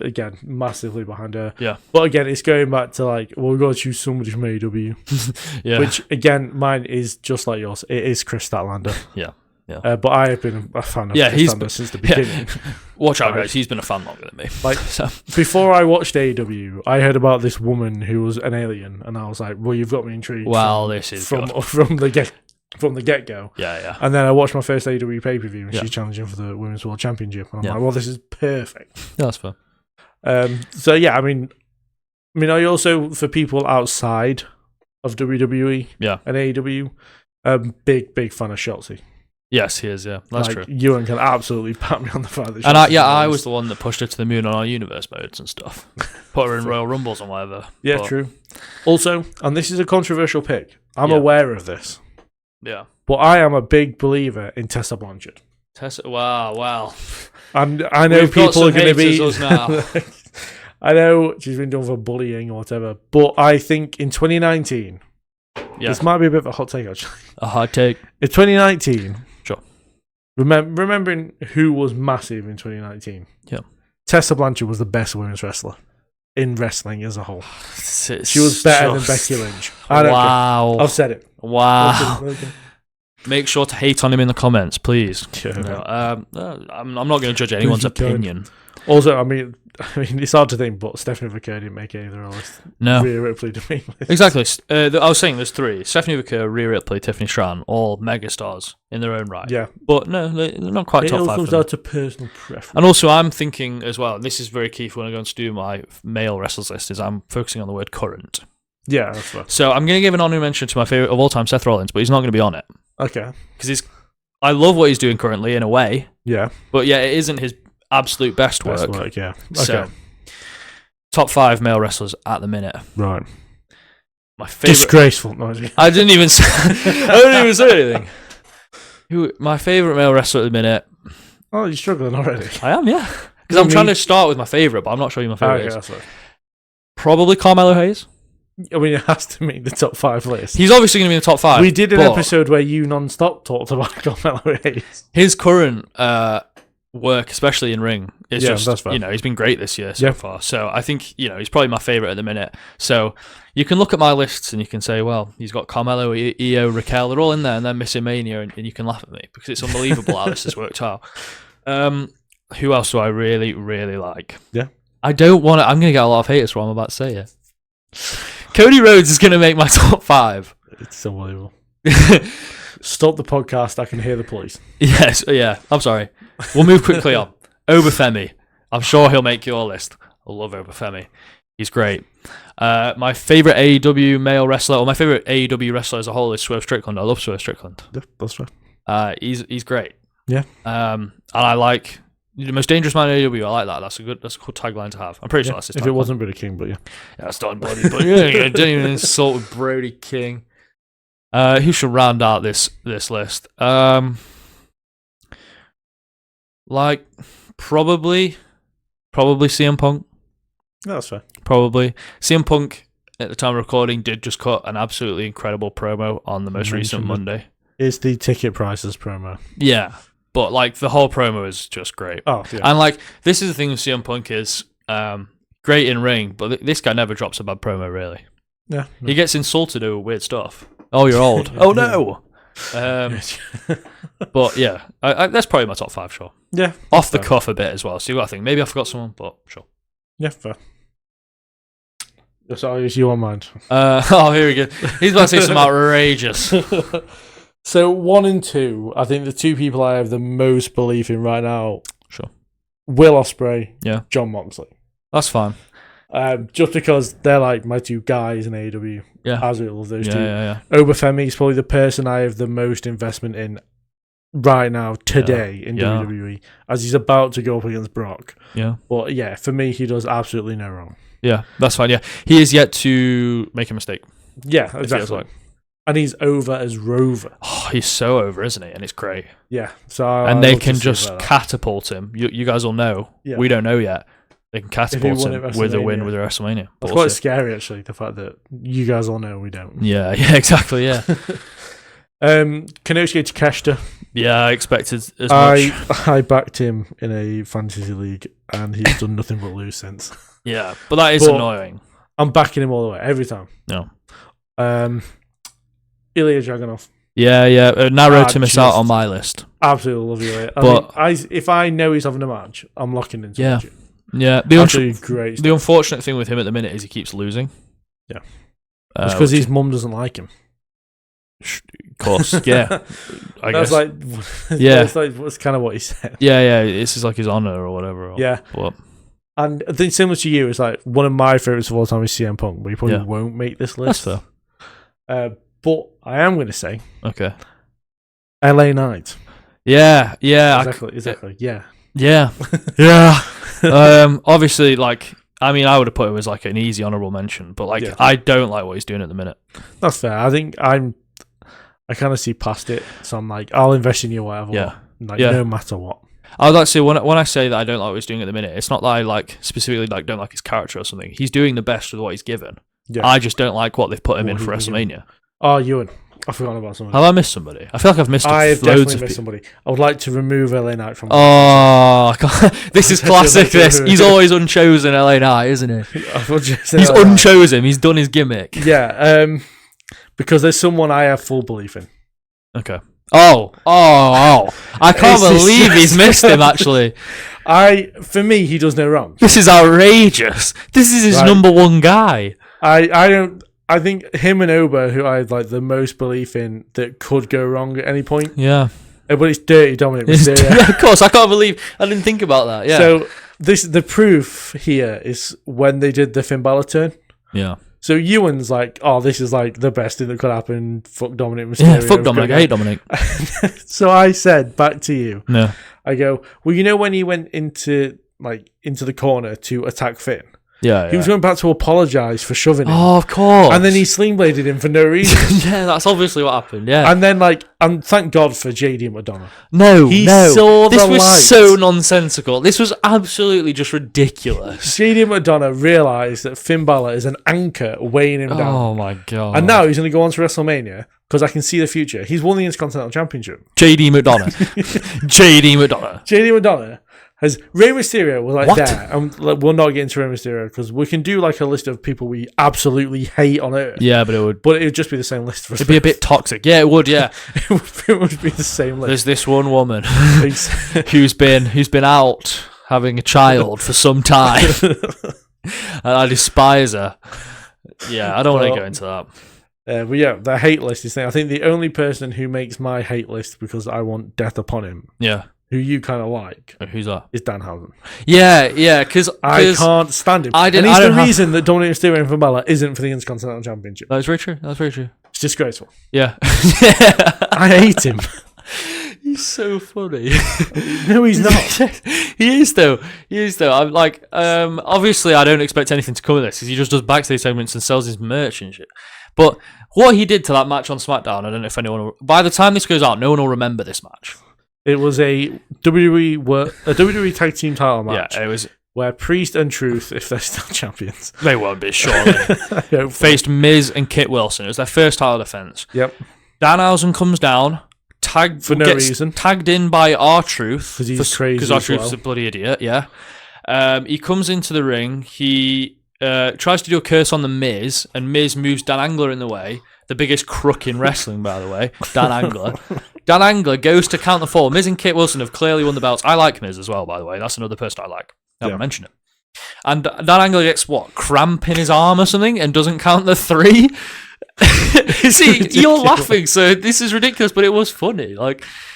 Again, massively behind her. Yeah. But again, it's going back to like, well, we've got to choose somebody from AEW. Yeah. Which, again, mine is just like yours. It is Chris Statlander. Yeah. Yeah. But I have been a fan of Chris Statlander since the beginning. Watch out, guys. He's been a fan longer than me. Like, before I watched AEW, I heard about this woman who was an alien, and I was like, well, you've got me intrigued. Well, this is from the get-go. Yeah. And then I watched my first AEW pay-per-view, and she's challenging for the Women's World Championship. And I'm like, well, this is perfect. Yeah, that's fair. So yeah, I mean, I also, for people outside of WWE and AEW, big fan of Shotzi. Yes, he is. Yeah, that's true. Ewan can absolutely pat me on the fact that. And I was the one that pushed her to the moon on our universe modes and stuff. Put her in Royal Rumbles and whatever. Yeah, true. Also, and this is a controversial pick. I'm aware of this. Yeah, but I am a big believer in Tessa Blanchard. Wow. And I know people are going to be. Us now. I know she's been done for bullying or whatever, but I think in 2019, this might be a bit of a hot take actually. A hot take. In 2019, sure. Remembering who was massive in 2019. Yeah. Tessa Blanchard was the best women's wrestler in wrestling as a whole. It's She was better than Becky Lynch. I don't care. I've said it. Wow. Okay. Make sure to hate on him in the comments, please. Yeah. No, I'm not going to judge anyone's opinion. Also, I mean, it's hard to think, but Stephanie Vaquer didn't make either of us. No. Rhea Ripley didn't make this. Exactly. I was saying there's three. Stephanie Vaquer, Rhea Ripley, Tiffany Stratton, all megastars in their own right. Yeah. But no, they're not quite top 5. It all comes down to personal preference. And also, I'm thinking as well, and this is very key for when I'm going to do my male wrestlers list, is I'm focusing on the word current. Yeah, that's right. So I'm going to give an honorary mention to my favourite of all time, Seth Rollins, but he's not going to be on it. Okay. Because I love what he's doing currently, in a way. Yeah. But yeah, it isn't his absolute best work. Yeah. Okay. So, top 5 male wrestlers at the minute. Right. My favorite. Disgraceful. No, I didn't even say. I didn't even say anything. My favorite male wrestler at the minute. Oh, you're struggling already. I am, yeah. Because I'm trying to start with my favorite, but I'm not showing you my favorite. Okay, that's right. Probably Carmelo Hayes. I mean, it has to make the top 5 list. He's obviously going to be in the top 5. We did an episode where you non-stop talked about Carmelo Hayes. His current work, especially in ring, is that's fair. He's been great this year so far. So I think he's probably my favorite at the minute. So you can look at my lists and you can say, well, he's got Carmelo, Io, Raquel, they're all in there, and then Missing Mania, and you can laugh at me because it's unbelievable how this has worked out. Who else do I really, really like? Yeah, I don't want to. I'm going to get a lot of haters for what I'm about to say here. Cody Rhodes is going to make my top 5. It's unbelievable. Stop the podcast. I can hear the police. Yes, yeah. I'm sorry. We'll move quickly on. Obafemi. I'm sure he'll make your list. I love Obafemi. He's great. My favourite AEW male wrestler, or my favourite AEW wrestler as a whole, is Swerve Strickland. I love Swerve Strickland. Yeah, that's right. He's great. Yeah. And I like the most dangerous man in AEW. I like that. That's a good tagline to have. I'm pretty sure that's his tagline. If it wasn't Brody King, but yeah. Yeah, that's not bloody, but yeah, don't even insult with Brody King. Who should round out this list? Like probably CM Punk. No, that's fair. Probably CM Punk at the time of recording did just cut an absolutely incredible promo on the most recent Monday. It's the ticket prices promo. Yeah, but like the whole promo is just great. Oh yeah. And like this is the thing with CM Punk is great in ring, but this guy never drops a bad promo really. Yeah. He gets insulted over weird stuff. Oh, you're old. Oh no. But yeah, that's probably my top 5, sure. Yeah. Off the cuff a bit as well. So you got to think, maybe I forgot someone, but sure. Yeah, fair. Sorry, it's you on mind. Here we go. He's about to say something outrageous. So 1 and 2, I think the 2 people I have the most belief in right now. Sure. Will Ospreay. Yeah. John Moxley. That's fine. Just because they're like my 2 guys in AEW. Yeah. I absolutely love those 2. Yeah. Obafemi is probably the person I have the most investment in right now, today, in WWE, as he's about to go up against Brock. Yeah. But yeah, for me, he does absolutely no wrong. Yeah, that's fine. Yeah. He is yet to make a mistake. Yeah, exactly. Like. And he's over as Rover. Oh, he's so over, isn't he? And it's great. Yeah. So and they can just catapult him. You guys will know. Yeah. We don't know yet. They can catapult him with a win with a WrestleMania. That's quite scary, actually, the fact that you guys all know we don't. Yeah, exactly, yeah. Kanosuke Takeshita. Yeah, I expected as much. I backed him in a fantasy league, and he's done nothing but lose since. Yeah, but that is annoying. I'm backing him all the way, every time. No. Ilya Dragunov. Yeah. Narrow to miss out on my list. Absolutely love Ilya. But if I know he's having a match, I'm locking into it. Yeah, great. The unfortunate thing with him at the minute is he keeps losing. Yeah, it's because his mum doesn't like him. Of course, yeah. I guess. That's kind of what he said. Yeah. This is like his honor or whatever. And I think similar to you, it's like one of my favorites of all time is CM Punk, but he probably won't make this list. That's fair. But I am going to say, okay, LA Knight. Yeah. Exactly. Yeah. Obviously, I would have put it as like an easy honorable mention, but I don't like what he's doing at the minute. That's fair. I think I kind of see past it, so I'm like, I'll invest in you whatever. No matter what. I would like to say when I say that I don't like what he's doing at the minute, it's not that I specifically don't like his character or something. He's doing the best with what he's given. Yeah. I just don't like what they've put him in for WrestleMania. Oh, Ewan. I've forgotten about somebody. Have I missed somebody? I feel like I've missed I've loads definitely of missed somebody. I would like to remove LA Knight from. Oh, this is classic. This he's always unchosen LA Knight, isn't he? He's unchosen. He's done his gimmick. Yeah, because there's someone I have full belief in. Okay. Oh! I can't believe he's missed him. Actually, for me, he does no wrong. This is outrageous. This is his number one guy. I think him and Oba, who I have like the most belief in, that could go wrong at any point. Yeah. But it's Dirty Dominic. Yeah, of course. I can't believe I didn't think about that. Yeah. So the proof here is when they did the Finn Balor turn. Yeah. So Ewan's like, oh, this is like the best thing that could happen. Fuck Dominic Mysterio. Yeah, fuck Dominic. I hate Dominic. So I said back to you. No. I go, well, you know when he went into the corner to attack Finn? Yeah, he was going back to apologise for shoving him. Oh, of course. And then he sling-bladed him for no reason. Yeah, that's obviously what happened, yeah. And then, thank God for JD Madonna. He saw this the was light. So nonsensical. This was absolutely just ridiculous. JD Madonna realised that Finn Balor is an anchor weighing him down. Oh, my God. And now he's going to go on to WrestleMania, because I can see the future. He's won the Intercontinental Championship. JD Madonna. JD Madonna. Has Rey Mysterio was like there, and we'll not get into Rey Mysterio because we can do like a list of people we absolutely hate on Earth. Yeah, but it would just be the same list for us. It'd be a bit toxic. Yeah, it would. Yeah, it would be the same list. There's this one woman who's been out having a child for some time, and I despise her. Yeah, I don't want to go into that. But yeah, the hate list is thing. I think the only person who makes my hate list because I want death upon him. Yeah. Who you kind of like? Who's that? Is Danhausen. Yeah, because I can't stand him. And he's the reason that Dominic Mysterio and Finn Balor isn't for the Intercontinental Championship. That's very true. It's disgraceful. Yeah. I hate him. He's so funny. No, he's not. He is though. I'm like, obviously, I don't expect anything to come of this because he just does backstage segments and sells his merch and shit. But what he did to that match on SmackDown, I don't know if anyone will, by the time this goes out, no one will remember this match. It was a WWE tag team title match. Yeah, it was where Priest and Truth, if they're still champions, they won't be surely, faced Miz and Kit Wilson. It was their first title defense. Yep. Danhausen comes down, for no reason, tagged in by R-Truth because he's crazy. Because R-Truth's a bloody idiot. Yeah. He comes into the ring. He tries to do a curse on the Miz, and Miz moves Dan Angler in the way. The biggest crook in wrestling, by the way, Dan Angler. Dan Angler goes to count the fall. Miz and Kit Wilson have clearly won the belts. I like Miz as well, by the way. That's another person I like. I haven't mentioned it. And Dan Angler gets, cramp in his arm or something and doesn't count the 3? See, you're laughing, so this is ridiculous, but it was funny.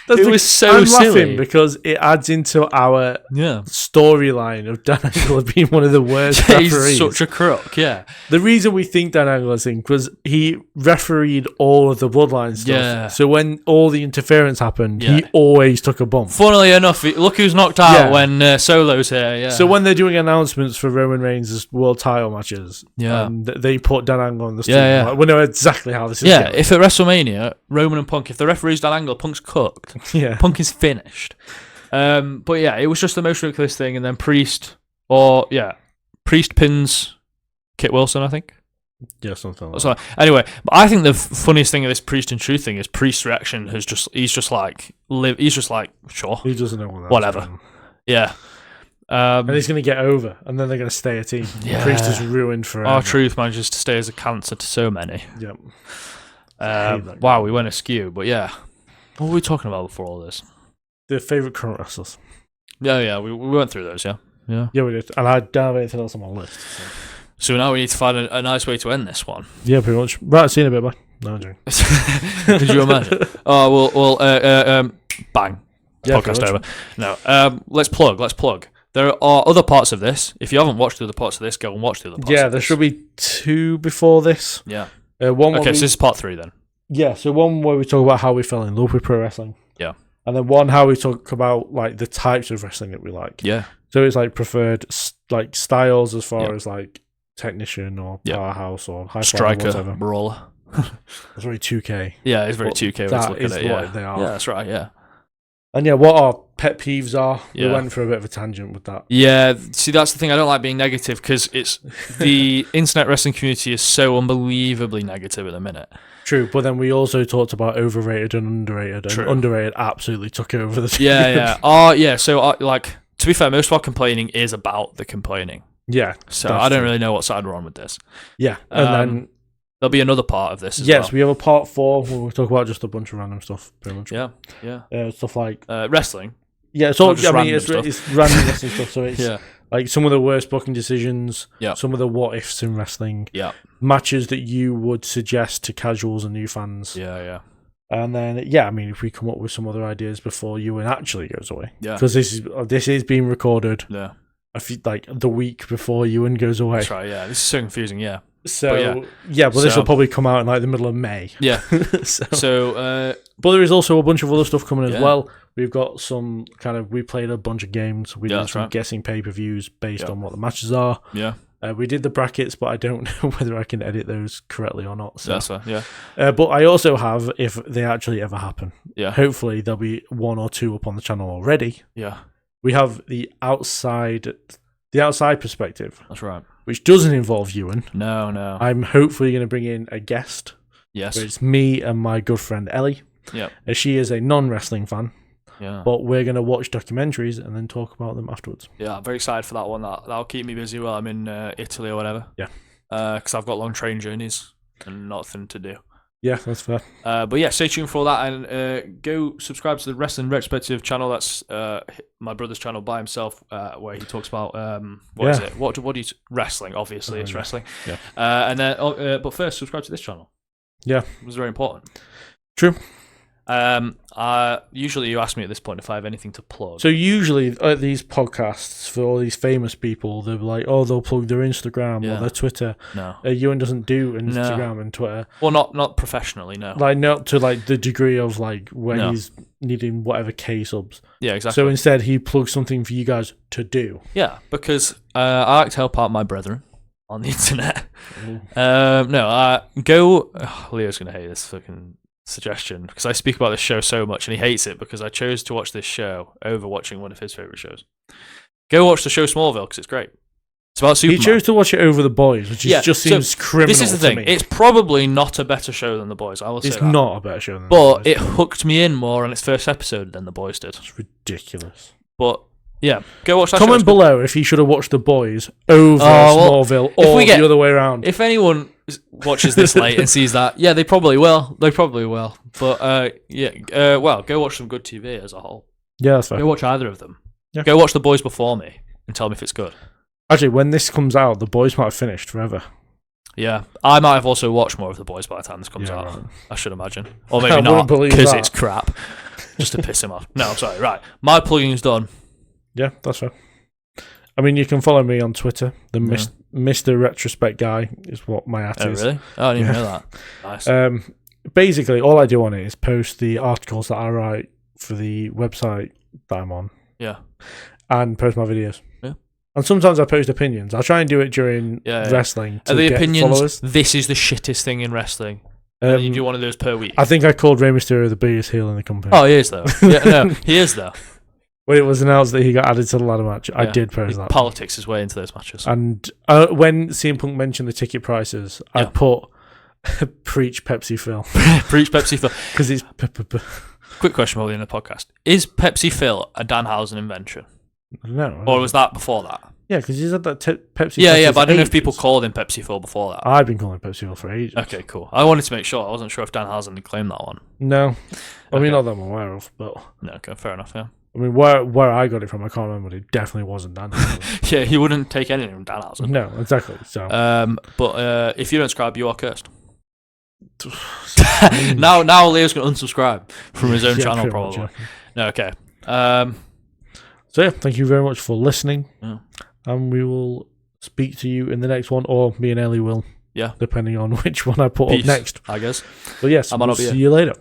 It was so silly. I'm laughing because it adds into our storyline of Dan Angler being one of the worst referees. He's such a crook, yeah. The reason we think Dan Angler's in because he refereed all of the Bloodline stuff. Yeah. So when all the interference happened, he always took a bump. Funnily enough, look who's knocked out when Solo's here. Yeah. So when they're doing announcements for Roman Reigns' world title matches, they put Dan Angler on the stream. Yeah. We know exactly how this is going. If at WrestleMania, Roman and Punk, if the referee's Dan Angler, Punk's cooked. Yeah. Punk is finished. But yeah, it was just the most ridiculous thing, and then Priest pins Kit Wilson, I think. Yeah, something like that. Anyway, but I think the funniest thing of this Priest and Truth thing is Priest's reaction he's just like, sure. He doesn't know what whatever. Yeah. And he's going to get over, and then they're going to stay a team. Yeah. Priest is ruined forever. R-Truth manages to stay as a cancer to so many. Yep. Wow, we went askew, but yeah. What were we talking about before all this? The favourite current wrestlers. Yeah, we went through those, yeah. Yeah, we did. And I don't have anything else on my list. So now we need to find a nice way to end this one. Yeah, pretty much. Right, see you in a bit, bye. No, I'm joking. Could you imagine? Oh, bang. Yeah, podcast over. No, let's plug. There are other parts of this. If you haven't watched the other parts of this, go and watch the other parts. Yeah, there should be 2 before this. Yeah. So this is part 3 then. Yeah, so one where we talk about how we fell in love with pro wrestling. Yeah. And then one how we talk about the types of wrestling that we like. Yeah. So it's preferred styles as far as technician or powerhouse or high striker, whatever. Brawler. It's very 2K. Yeah, it's very 2K. That is what they are. Yeah, that's right. Yeah. And yeah, what our pet peeves are. Yeah. We went for a bit of a tangent with that. Yeah, see, that's the thing. I don't like being negative because it's the internet wrestling community is so unbelievably negative at the minute. True, but then we also talked about overrated and underrated, and underrated absolutely took over the team. Yeah. So, to be fair, most of our complaining is about the complaining. Yeah. So I don't really know what side we're on with this. Yeah, and then there'll be another part of this as well. Yes, we have a part 4 where we'll talk about just a bunch of random stuff, pretty much. Yeah. Stuff like wrestling. Yeah, it's all. Not just I mean, random it's random wrestling stuff. So it's like some of the worst booking decisions. Yeah. Some of the what ifs in wrestling. Yeah. Matches that you would suggest to casuals and new fans. Yeah. And then I mean, if we come up with some other ideas before Ewan actually goes away. Yeah. Because this is being recorded. Yeah. I feel like the week before Ewan goes away. That's right. Yeah. This is so confusing. Yeah. So this will probably come out in like the middle of May. Yeah. But there is also a bunch of other stuff coming as well. We've got some we played a bunch of games. We did some guessing pay-per-views based on what the matches are. Yeah. We did the brackets, but I don't know whether I can edit those correctly or not. So. That's right. Yeah. But I also have, if they actually ever happen. Yeah. Hopefully there'll be 1 or 2 up on the channel already. Yeah. We have the outside perspective. That's right. Which doesn't involve Ewan. No. I'm hopefully going to bring in a guest. Yes. It's me and my good friend Ellie. Yeah. She is a non-wrestling fan. Yeah. But we're going to watch documentaries and then talk about them afterwards. Yeah, I'm very excited for that one. That'll keep me busy while I'm in Italy or whatever. Yeah. Because I've got long train journeys and nothing to do. Yeah, that's fair. But yeah, stay tuned for all that and go subscribe to the Wrestling Retrospective channel. That's my brother's channel by himself, where he talks about what is it? What do you wrestling? Obviously, it's wrestling. Yeah. And then, but first, subscribe to this channel. Yeah, it was very important. True. Usually you ask me at this point if I have anything to plug. So usually at these podcasts for all these famous people, they're like, they'll plug their Instagram or their Twitter. No, Ewan doesn't do Instagram and Twitter. Well, not professionally, no. Like not to like the degree of like where he's needing whatever K subs. Yeah, exactly. So instead, he plugs something for you guys to do. Yeah, because I like to help out my brethren on the internet. Leo's gonna hate this fucking suggestion because I speak about this show so much and he hates it because I chose to watch this show over watching one of his favorite shows. Go watch the show Smallville because it's great. It's about Superman. He chose to watch it over The Boys, which just seems criminal. This is the thing. It's probably not a better show than The Boys. I will say it's that. not a better show than The Boys. But it hooked me in more on its first episode than The Boys did. It's ridiculous. But yeah, go watch that. Comment below if he should have watched The Boys over Smallville or the other way around. If anyone watches this late and sees that, they probably will. They probably will. But go watch some good TV as a whole. Yeah, that's fair. Go watch either of them. Yeah. Go watch The Boys before me and tell me if it's good. Actually, when this comes out, The Boys might have finished forever. Yeah, I might have also watched more of The Boys by the time this comes out. Right. I should imagine, or maybe I not because it's crap. Just to piss him off. No, I'm sorry. Right, my plugging's done. Yeah, that's fair. I mean, you can follow me on Twitter. The Mr. Retrospect guy is what my at is. Oh, really? Oh, I didn't even know that. Nice. Basically, all I do on it is post the articles that I write for the website that I'm on. Yeah. And post my videos. Yeah. And sometimes I post opinions. I'll try and do it during wrestling. Are the get opinions, followers. This is the shittest thing in wrestling? You do one of those per week? I think I called Rey Mysterio the biggest heel in the company. Oh, he is, though. He is, though. When it was announced that he got added to the ladder match, I did post that. Politics his way into those matches. And when CM Punk mentioned the ticket prices, I put preach Pepsi Phil. Preach Pepsi Phil. Because it's... Quick question while we're in the podcast. Is Pepsi Phil a Danhausen invention? No. Or was that before that? Yeah, because he's had that Pepsi Phil. Yeah, but I don't know if people called him Pepsi Phil before that. I've been calling him Pepsi Phil for ages. Okay, cool. I wanted to make sure. I wasn't sure if Danhausen had claimed that one. No. I mean, not that I'm aware of, but... No, okay, fair enough, yeah. I mean, where I got it from, I can't remember, but it definitely wasn't Danhausen. Yeah, he wouldn't take anything from Danhausen. No, exactly. So, but if you don't subscribe, you are cursed. now Leo's going to unsubscribe from his own channel, probably. Much, No, okay. So, thank you very much for listening. Yeah. And we will speak to you in the next one, or me and Ellie will. Yeah. Depending on which one I put up next. I guess. But yes, we'll see you later.